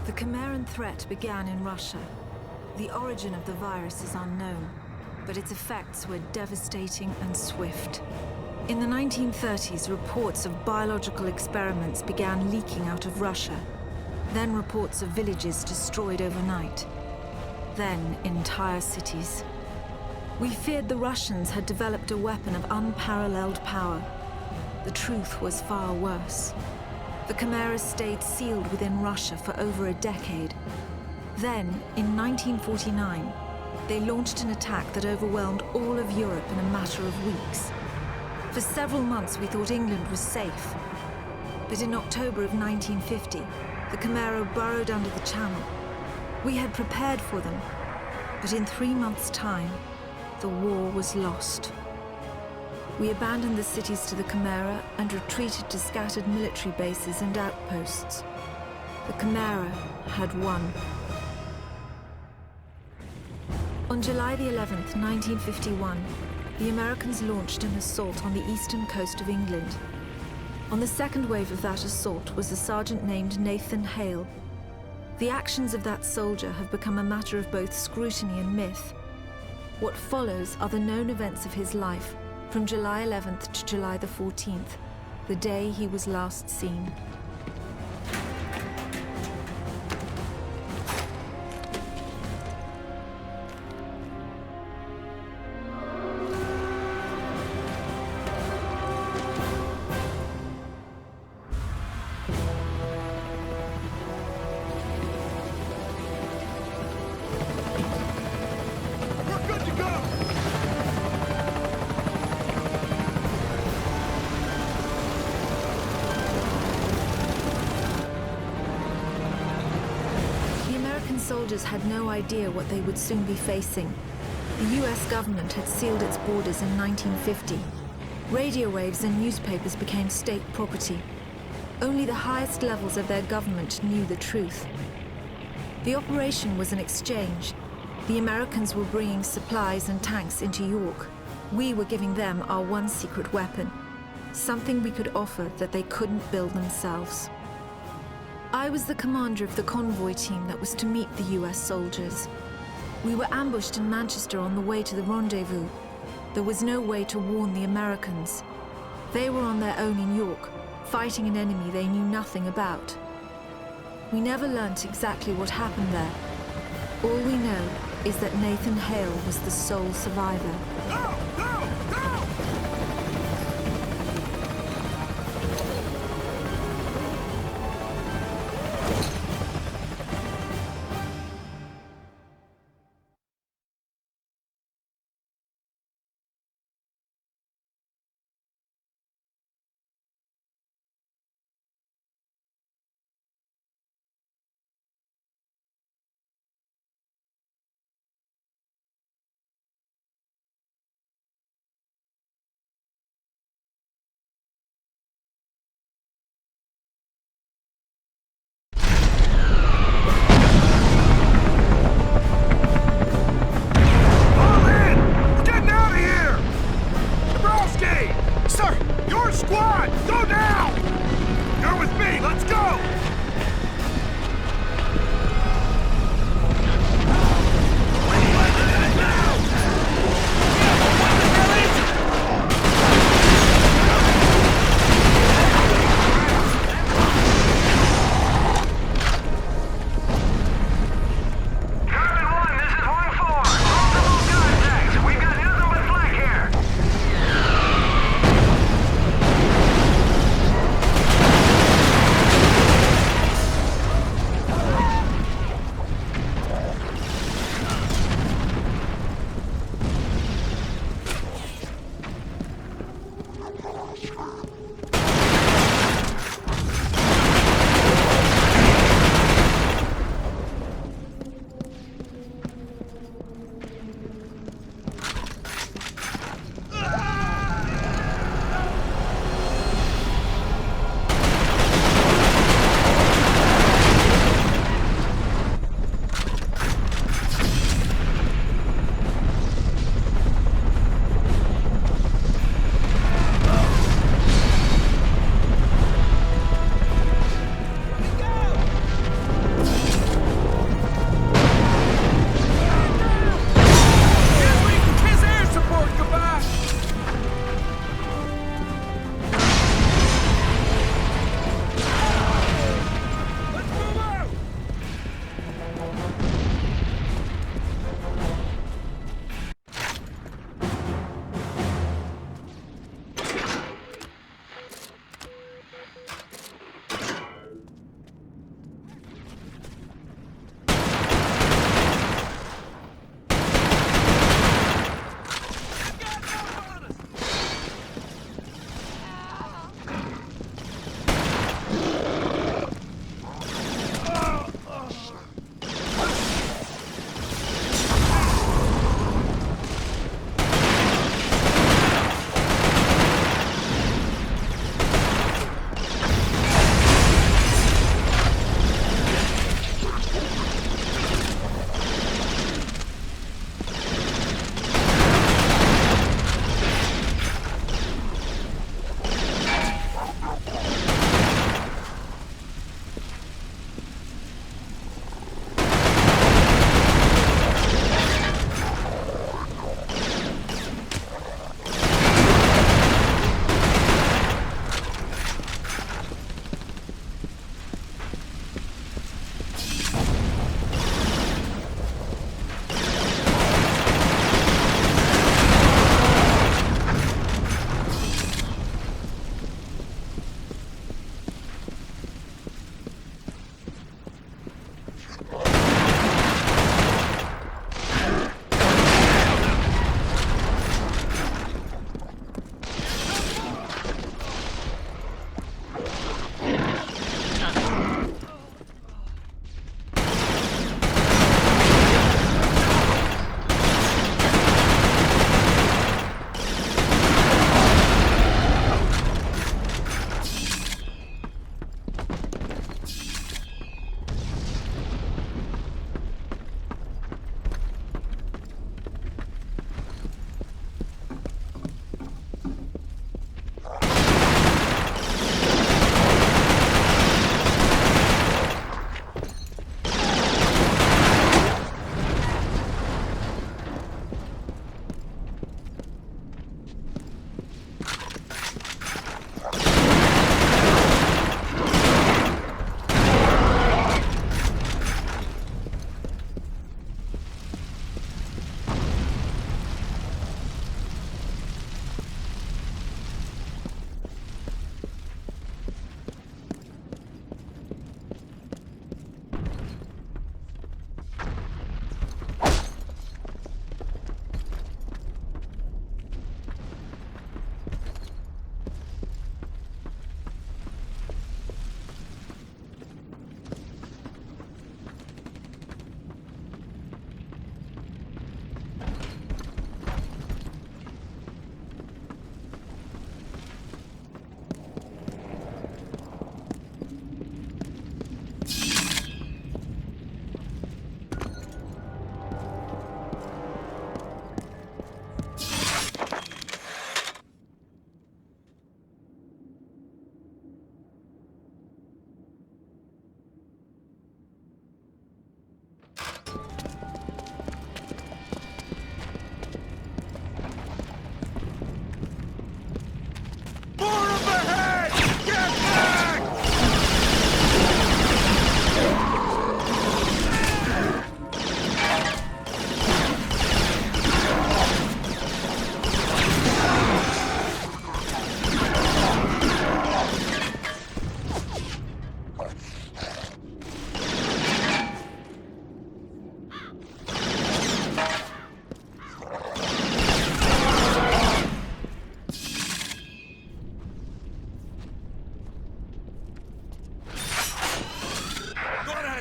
The Chimeran threat began in Russia. The origin of the virus is unknown, but its effects were devastating and swift. In the 1930s, reports of biological experiments began leaking out of Russia. Then reports of villages destroyed overnight. Then entire cities. We feared the Russians had developed a weapon of unparalleled power. The truth was far worse. The Chimeras stayed sealed within Russia for over a decade. Then, in 1949, they launched an attack that overwhelmed all of Europe in a matter of weeks. For several months, we thought England was safe. But in October of 1950, the Chimera burrowed under the Channel. We had prepared for them, but in 3 months' time, the war was lost. We abandoned the cities to the Chimera and retreated to scattered military bases and outposts. The Chimera had won. On July the 11th, 1951, the Americans launched an assault on the eastern coast of England. On the second wave of that assault was a sergeant named Nathan Hale. The actions of that soldier have become a matter of both scrutiny and myth. What follows are the known events of his life from July 11th to July the 14th, the day he was last seen. Soldiers had no idea what they would soon be facing. The US government had sealed its borders in 1950. Radio waves and newspapers became state property. Only the highest levels of their government knew the truth. The operation was an exchange. The Americans were bringing supplies and tanks into York. We were giving them our one secret weapon, something we could offer that they couldn't build themselves. I was the commander of the convoy team that was to meet the US soldiers. We were ambushed in Manchester on the way to the rendezvous. There was no way to warn the Americans. They were on their own in York, fighting an enemy they knew nothing about. We never learnt exactly what happened there. All we know is that Nathan Hale was the sole survivor. Go! Go! Go!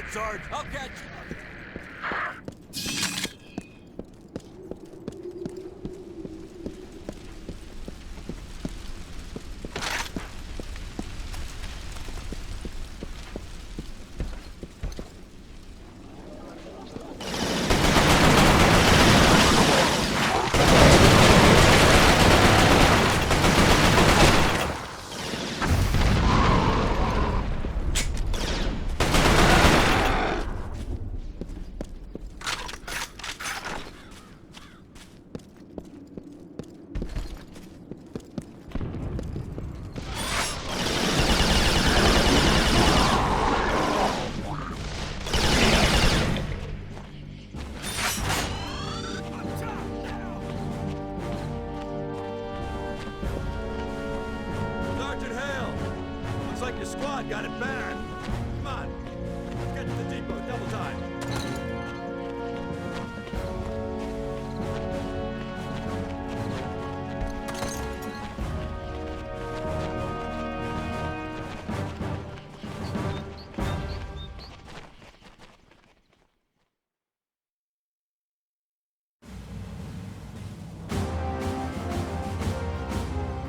Sarge. I'll catch you. Your squad got it bad. Come on. Let's get to the depot. Double time.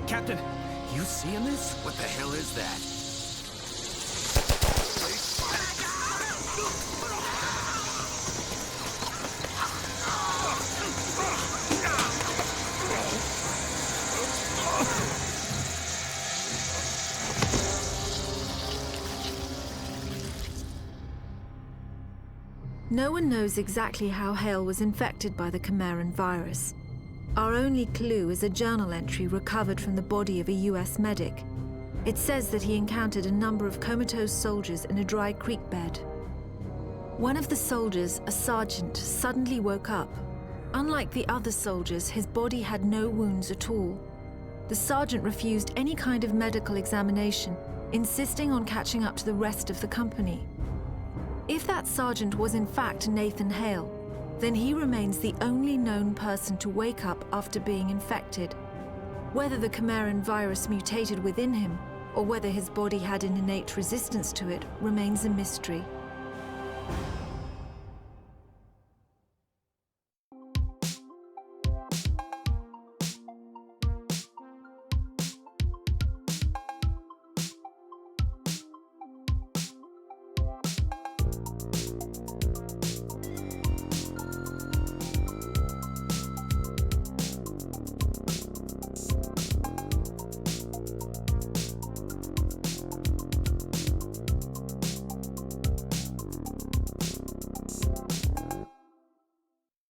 Captain, you seeing this? What the hell is that? No one knows exactly how Hale was infected by the Chimeran virus. Our only clue is a journal entry recovered from the body of a US medic. It says that he encountered a number of comatose soldiers in a dry creek bed. One of the soldiers, a sergeant, suddenly woke up. Unlike the other soldiers, his body had no wounds at all. The sergeant refused any kind of medical examination, insisting on catching up to the rest of the company. If that sergeant was in fact Nathan Hale, then he remains the only known person to wake up after being infected. Whether the Chimeran virus mutated within him, or whether his body had an innate resistance to it, remains a mystery.